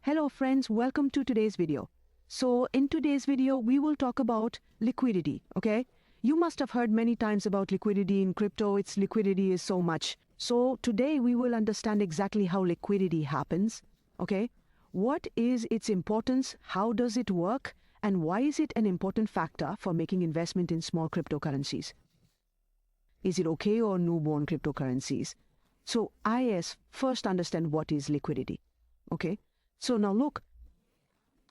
Hello friends, welcome to today's video. So in today's video, we will talk about liquidity, okay? You must have heard many times about liquidity in crypto. Its liquidity is so much. So today we will understand exactly how liquidity happens, okay? What is its importance? How does it work? And why is it an important factor for making investment in small cryptocurrencies? Is it okay or newborn cryptocurrencies? So first understand what is liquidity, okay? So now look,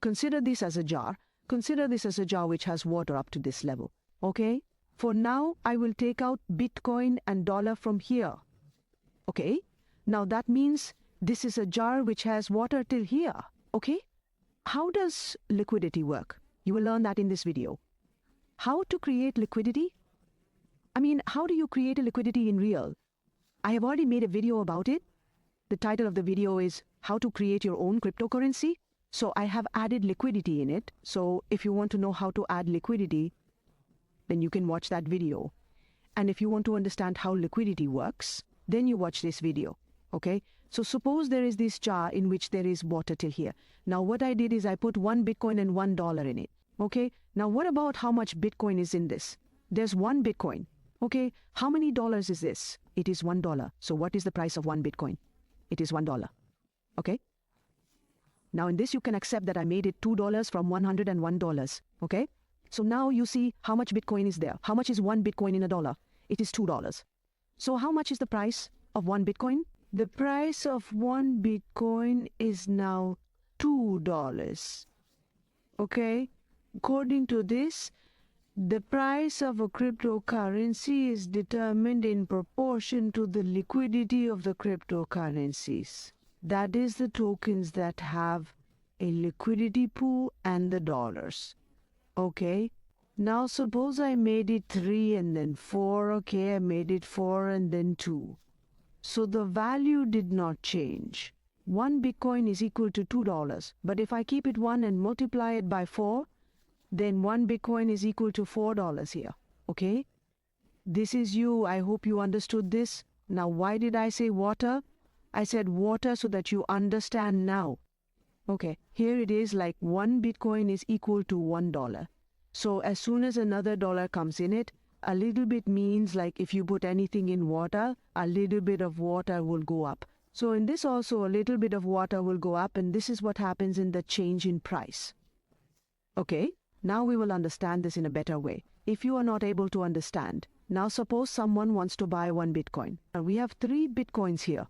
consider this as a jar. Consider this as a jar which has water up to this level, okay? For now, I will take out Bitcoin and dollar from here, okay? Now that means this is a jar which has water till here, okay? How does liquidity work? You will learn that in this video. How to create liquidity? How do you create a liquidity in real? I have already made a video about it. The title of the video is How to Create Your Own Cryptocurrency. So I have added liquidity in it. So if you want to know how to add liquidity, then you can watch that video. And if you want to understand how liquidity works, then you watch this video. Okay? So suppose there is this jar in which there is water till here. Now what I did is I put one Bitcoin and $1 in it. Okay? Now what about how much Bitcoin is in this? There's one Bitcoin. Okay? How many dollars is this? It is $1. So what is the price of one Bitcoin? It is $1. Okay? Now in this you can accept that I made it $2 from $101. Okay? So now you see how much Bitcoin is there. How much is one Bitcoin in a dollar? It is $2. So how much is the price of one Bitcoin? The price of one Bitcoin is now $2. Okay? According to this, the price of a cryptocurrency is determined in proportion to the liquidity of the cryptocurrencies. That is the tokens that have a liquidity pool and the dollars. Okay? Now suppose I made it 3 and then 4. Okay, I made it 4 and then 2. So the value did not change. One Bitcoin is equal to $2. But if I keep it 1 and multiply it by 4, then one Bitcoin is equal to $4 here. Okay? This is you. I hope you understood this. Now, why did I say water? I said water so that you understand now. Okay, here it is like one Bitcoin is equal to $1. So as soon as another dollar comes in it, a little bit means like if you put anything in water, a little bit of water will go up. So in this also, a little bit of water will go up, and this is what happens in the change in price. Okay? Now we will understand this in a better way. If you are not able to understand, now suppose someone wants to buy one Bitcoin. Now we have 3 Bitcoins here.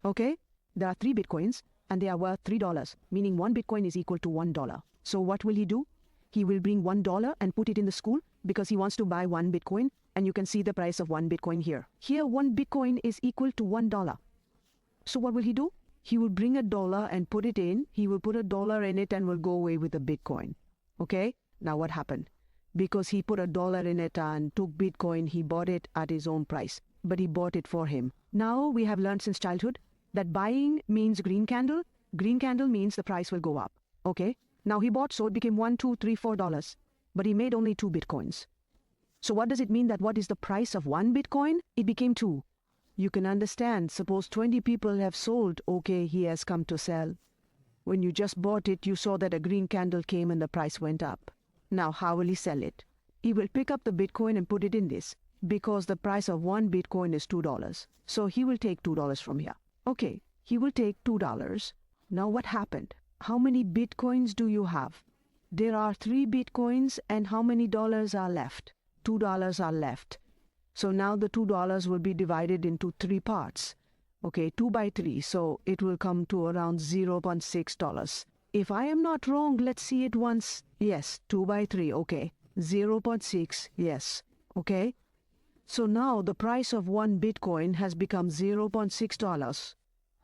Okay? There are 3 Bitcoins and they are worth $3, meaning one Bitcoin is equal to $1. So what will he do? He will bring $1 and put it in the school because he wants to buy one Bitcoin, and you can see the price of one Bitcoin here. Here one Bitcoin is equal to $1. So what will he do? He will bring $1 and put it in. He will put $1 in it and will go away with the Bitcoin. Okay? Now what happened? Because he put $1 in it and took Bitcoin, he bought it at his own price. But he bought it for him. Now we have learned since childhood that buying means green candle. Green candle means the price will go up. Okay? Now he bought, so it became $1, $2, $3, $4. But he made only 2 Bitcoins. So what does it mean that what is the price of one Bitcoin? It became 2. You can understand. Suppose 20 people have sold. Okay, he has come to sell. When you just bought it, you saw that a green candle came and the price went up. Now, how will he sell it? He will pick up the Bitcoin and put it in this, because the price of one Bitcoin is $2. So he will take $2 from here. Okay, he will take $2. Now what happened? How many Bitcoins do you have? There are 3 Bitcoins, and how many dollars are left? $2 are left. So now the $2 will be divided into 3 parts. Okay, 2 by 3, so it will come to around $0.6. If I am not wrong, let's see it once. Yes, 2 by 3, okay. 0.6, yes, okay. So now the price of one Bitcoin has become $0.6.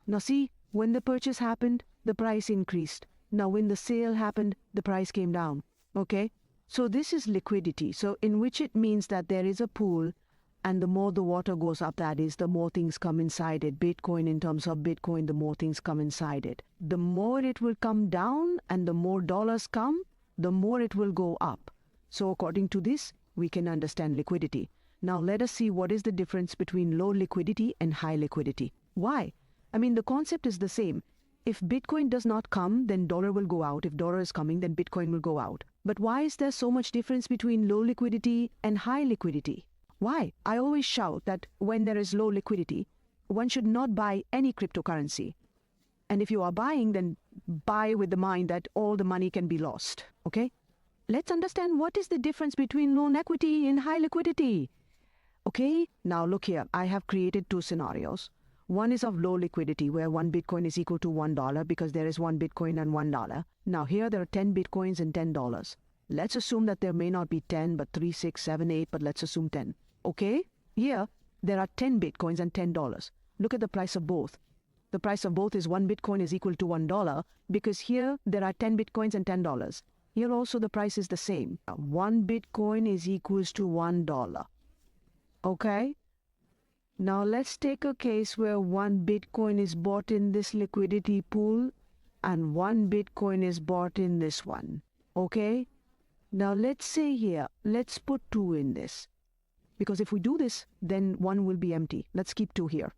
Now see, when the purchase happened, the price increased. Now when the sale happened, the price came down, okay. So this is liquidity, so in which it means that there is a pool, and the more the water goes up, that is, the more things come inside it. Bitcoin, in terms of Bitcoin, the more things come inside it. The more it will come down and the more dollars come, the more it will go up. So according to this, we can understand liquidity. Now let us see what is the difference between low liquidity and high liquidity. Why? The concept is the same. If Bitcoin does not come, then dollar will go out. If dollar is coming, then Bitcoin will go out. But why is there so much difference between low liquidity and high liquidity? Why? I always shout that when there is low liquidity, one should not buy any cryptocurrency. And if you are buying, then buy with the mind that all the money can be lost. Okay? Let's understand what is the difference between low equity and high liquidity. Okay? Now look here. I have created two scenarios. One is of low liquidity, where one Bitcoin is equal to $1 because there is one Bitcoin and $1. Now here there are 10 Bitcoins and $10. Let's assume that there may not be 10, but 3, 6, 7, 8, but let's assume 10. Okay? Here there are 10 Bitcoins and $10. Look at the price of both. The price of both is one Bitcoin is equal to $1 because here there are 10 Bitcoins and $10. Here also the price is the same. One Bitcoin is equals to $1. Okay? Now let's take a case where one Bitcoin is bought in this liquidity pool and one Bitcoin is bought in this one. Okay? Now let's say here, let's put 2 in this. Because if we do this, then 1 will be empty. Let's keep 2 here.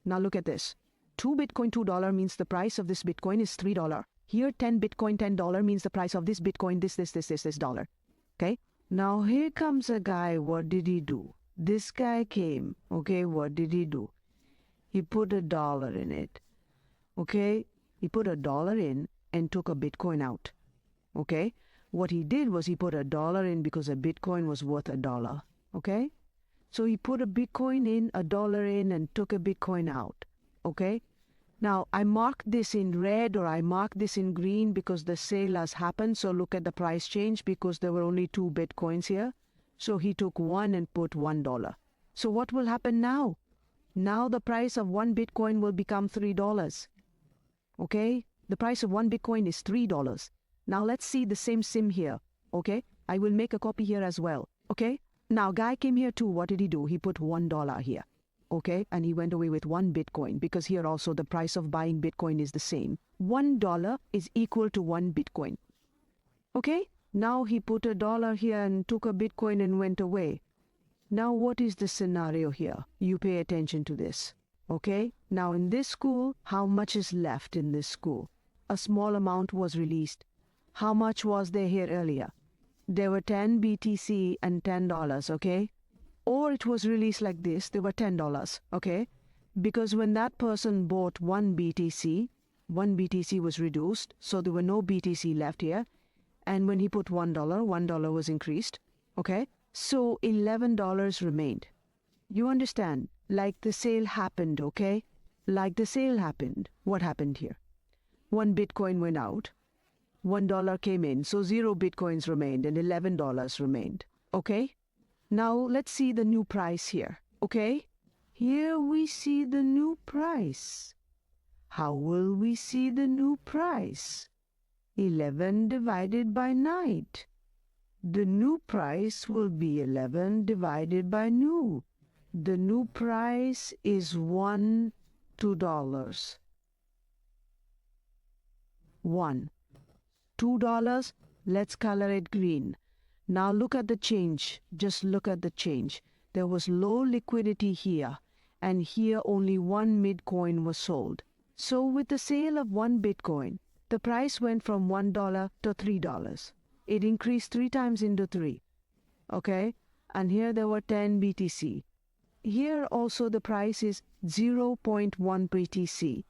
Now look at this. 2 Bitcoin, $2 means the price of this Bitcoin is $3. Here 10 Bitcoin, $10 means the price of this Bitcoin, this dollar. Okay? Now here comes a guy, what did he do? This guy came, okay, what did he do? He put $1 in it, okay? He put $1 in and took a Bitcoin out, okay? What he did was he put $1 in because a Bitcoin was worth $1, okay? So he put a Bitcoin in, $1 in, and took a Bitcoin out, okay? Now, I marked this in red or I marked this in green because the sale has happened, so look at the price change because there were only 2 Bitcoins here. So he took 1 and put $1. So what will happen now? Now the price of 1 Bitcoin will become $3. Okay? The price of 1 Bitcoin is $3. Now let's see the same sim here. Okay? I will make a copy here as well. Okay? Now guy came here too. What did he do? He put $1 here. Okay? And he went away with 1 Bitcoin because here also the price of buying Bitcoin is the same. $1 is equal to 1 Bitcoin. Okay? Now he put $1 here and took a Bitcoin and went away. Now what is the scenario here? You pay attention to this. Okay? Now in this school, how much is left in this school? A small amount was released. How much was there here earlier? There were 10 BTC and $10, okay? Or it was released like this, there were $10, okay? Because when that person bought 1 BTC, 1 BTC was reduced, so there were no BTC left here. And when he put $1, $1 was increased, okay? So $11 remained. You understand? Like the sale happened, okay? Like the sale happened. What happened here? 1 Bitcoin went out. $1 came in, so 0 Bitcoins remained and $11 remained, okay? Now let's see the new price here, okay? Here we see the new price. How will we see the new price? 11 divided by 9. The new price will be 11 divided by new. The new price is $2. 1. $2. Let's color it green. Now look at the change. Just look at the change. There was low liquidity here, and here only 1 Bitcoin was sold. So with the sale of 1 Bitcoin, the price went from $1 to $3. It increased 3 times into 3. Okay? And here there were 10 BTC. Here also the price is 0.1 BTC.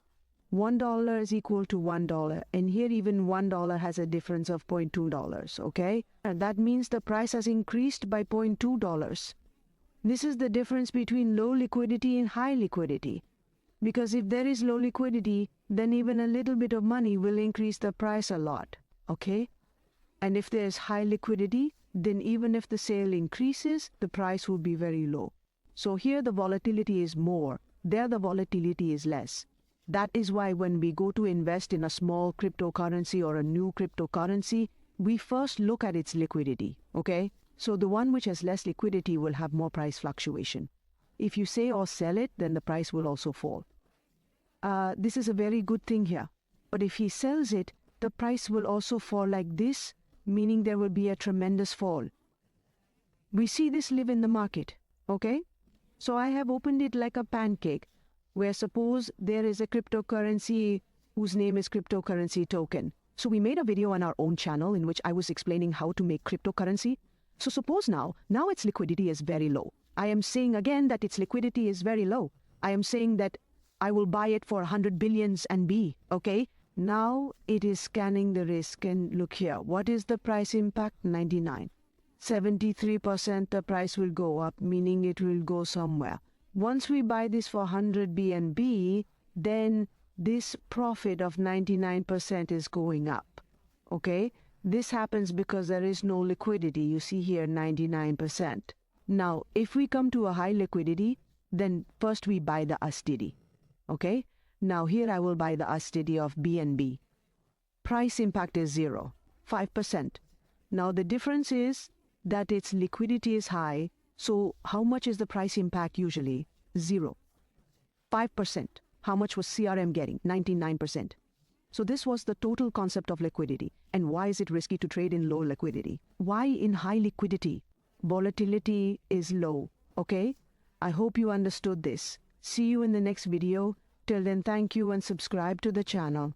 $1 is equal to $1. And here even $1 has a difference of $0.2. Okay? And that means the price has increased by $0.2. This is the difference between low liquidity and high liquidity. Because if there is low liquidity, then even a little bit of money will increase the price a lot, okay? And if there is high liquidity, then even if the sale increases, the price will be very low. So here the volatility is more, there the volatility is less. That is why when we go to invest in a small cryptocurrency or a new cryptocurrency, we first look at its liquidity, okay? So the one which has less liquidity will have more price fluctuation. If you say or sell it, then the price will also fall. This is a very good thing here. But if he sells it, the price will also fall like this, meaning there will be a tremendous fall. We see this live in the market, okay? So I have opened it like a pancake, where suppose there is a cryptocurrency whose name is cryptocurrency token. So we made a video on our own channel in which I was explaining how to make cryptocurrency. So suppose now its liquidity is very low. I am saying again that its liquidity is very low. I am saying that I will buy it for 100 billions and B, okay? Now it is scanning the risk, and look here. What is the price impact? 99. 73% the price will go up, meaning it will go somewhere. Once we buy this for 100 BNB, then this profit of 99% is going up, okay? This happens because there is no liquidity. You see here 99%. Now, if we come to a high liquidity, then first we buy the USDT, okay? Now here I will buy the USDT of BNB. Price impact is 0, 5%. Now the difference is that its liquidity is high. So how much is the price impact usually? 0. 5%. How much was CRM getting? 99%. So this was the total concept of liquidity. And why is it risky to trade in low liquidity? Why in high liquidity? Volatility is low, okay? I hope you understood this. See you in the next video. Till then, thank you and subscribe to the channel.